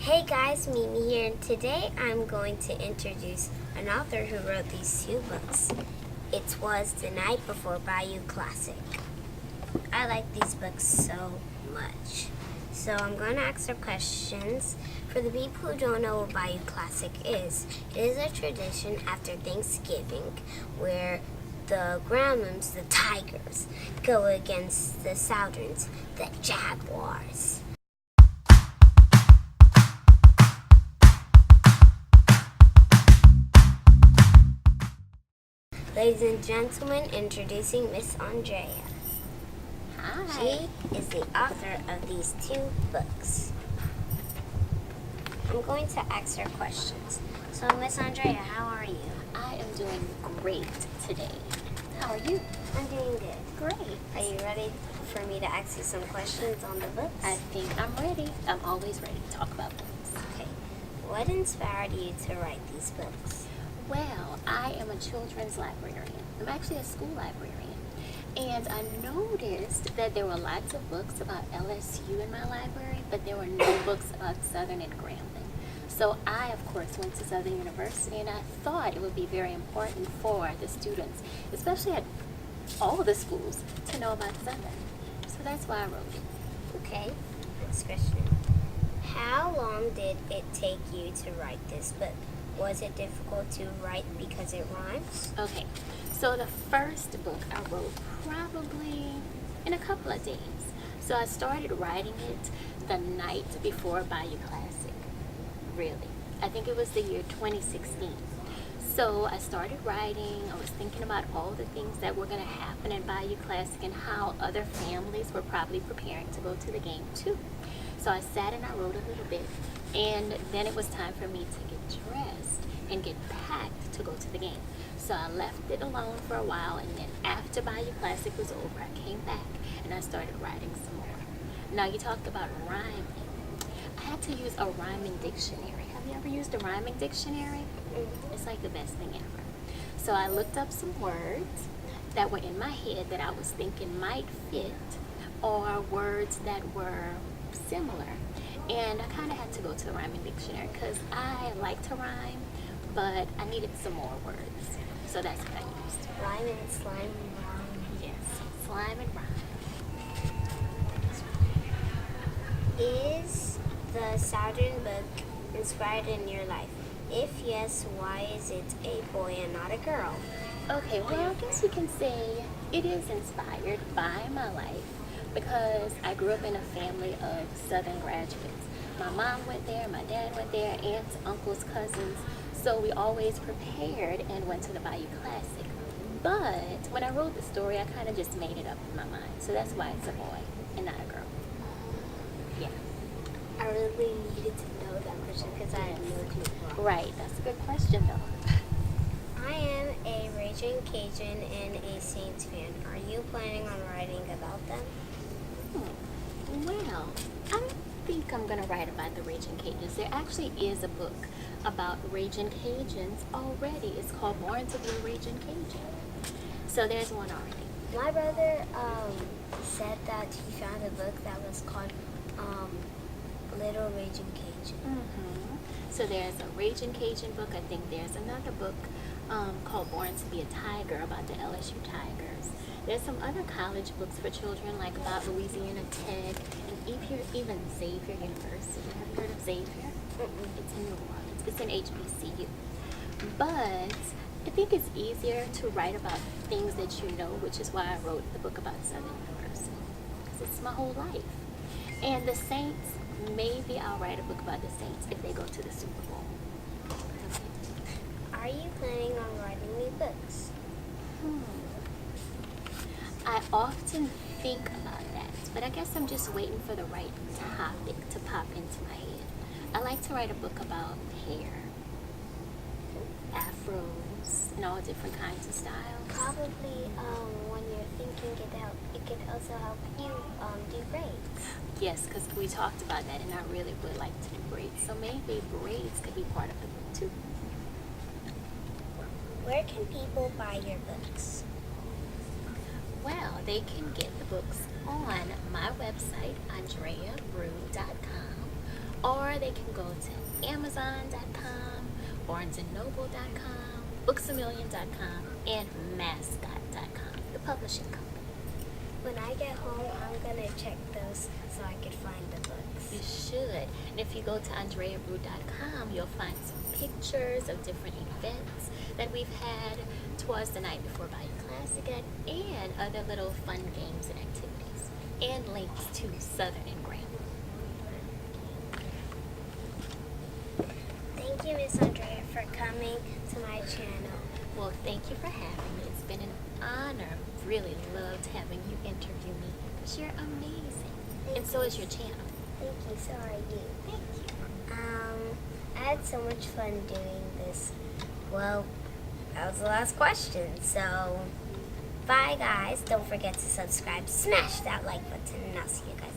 Hey guys, Mimi here, and today I'm going to introduce an author who wrote these two books. It was The Night Before Bayou Classic. I like these books so much. So I'm going to ask her questions. For the people who don't know what Bayou Classic is, it is a tradition after Thanksgiving where the Grandmams, the Tigers, go against the Southerns, the Jaguars. Ladies and gentlemen, introducing Miss Andrea. Hi. She is the author of these two books. I'm going to ask her questions. So, Miss Andrea, how are you? I am doing great today. How are you? I'm doing good. Great. Are you ready for me to ask you some questions on the books? I think I'm ready. I'm always ready to talk about books. Okay. What inspired you to write these books? Well, I am a children's librarian. I'm actually a school librarian. And I noticed that there were lots of books about LSU in my library, but there were no books about Southern and Grambling. So I, of course, went to Southern University, and I thought it would be very important for the students, especially at all the schools, to know about Southern. So that's why I wrote it. Okay. Next question. How long did it take you to write this book? Was it difficult to write because it rhymes? Okay, so the first book I wrote probably in a couple of days. So I started writing it the night before Bayou Classic, really. I think it was the year 2016. So I started writing, I was thinking about all the things that were going to happen in Bayou Classic and how other families were probably preparing to go to the game too. So I sat and I wrote a little bit, and then it was time for me to get dressed and get packed to go to the game. So I left it alone for a while, and then after Bayou Classic was over, I came back and I started writing some more. Now, you talked about rhyming. I had to use a rhyming dictionary. Have you ever used a rhyming dictionary? It's like the best thing ever. So I looked up some words that were in my head that I was thinking might fit, or words that were similar. And I kind of had to go to the rhyming dictionary because I like to rhyme, but I needed some more words. So that's what I used. Rhyme and slime and rhyme. Yes, slime and rhyme. Is the Southern book inspired in your life? If yes, why is it a boy and not a girl? Okay, well, I guess you can say it is inspired by my life because I grew up in a family of Southern graduates. My mom went there, my dad went there, aunts, uncles, cousins. So we always prepared and went to the Bayou Classic. But when I wrote the story, I kind of just made it up in my mind. So that's why it's a boy and not a girl. Yeah. I really needed to know that question because I had no clue. Right, that's a good question though. I am a Raging Cajun and a Saints fan. Are you planning on writing about them? Well, I think I'm going to write about the Raging Cajuns. There actually is a book about Raging Cajuns already. It's called Born to be a Raging Cajun. So there's one already. My brother said that he found a book that was called Little Raging Cajun. So there's a Raging Cajun book. I think there's another book called Born to be a Tiger about the LSU Tigers. There's some other college books for children, like about Louisiana Tech and even Xavier University. Have you heard of Xavier? It's in New Orleans. It's in HBCU. But I think it's easier to write about things that you know, which is why I wrote the book about Southern University, because it's my whole life. And the Saints, maybe I'll write a book about the Saints if they go to the Super Bowl. Are you planning on writing new books? I often think about that, but I guess I'm just waiting for the right topic to pop into my head. I like to write a book about hair, afros, and all different kinds of styles. Probably when you're thinking it out, it could also help you do braids. Yes, because we talked about that, and I really would like to do braids. So maybe braids could be part of the book too. Where can people buy your books? Well, they can get the books on my website, andreabrew.com, Or they can go to Amazon.com, BarnesandNoble.com, BooksAMillion.com, and Mascot.com, the publishing company. When I get home, I'm gonna check those so I could find the books. You should. And if you go to AndreaBrew.com, you'll find some pictures of different events that we've had. Twas the night before Bayou Classic at, and other little fun games and activities. And links to Southern and Graham. Thank you, Miss Andrea, for coming to my channel. Well, thank you for having me. It's been an honor. Really loved having you interview me because you're amazing. And so is your channel. Thank you, so are you. Thank you. I had so much fun doing this. Well, that was the last question. So, bye guys. Don't forget to subscribe. Smash that like button and I'll see you guys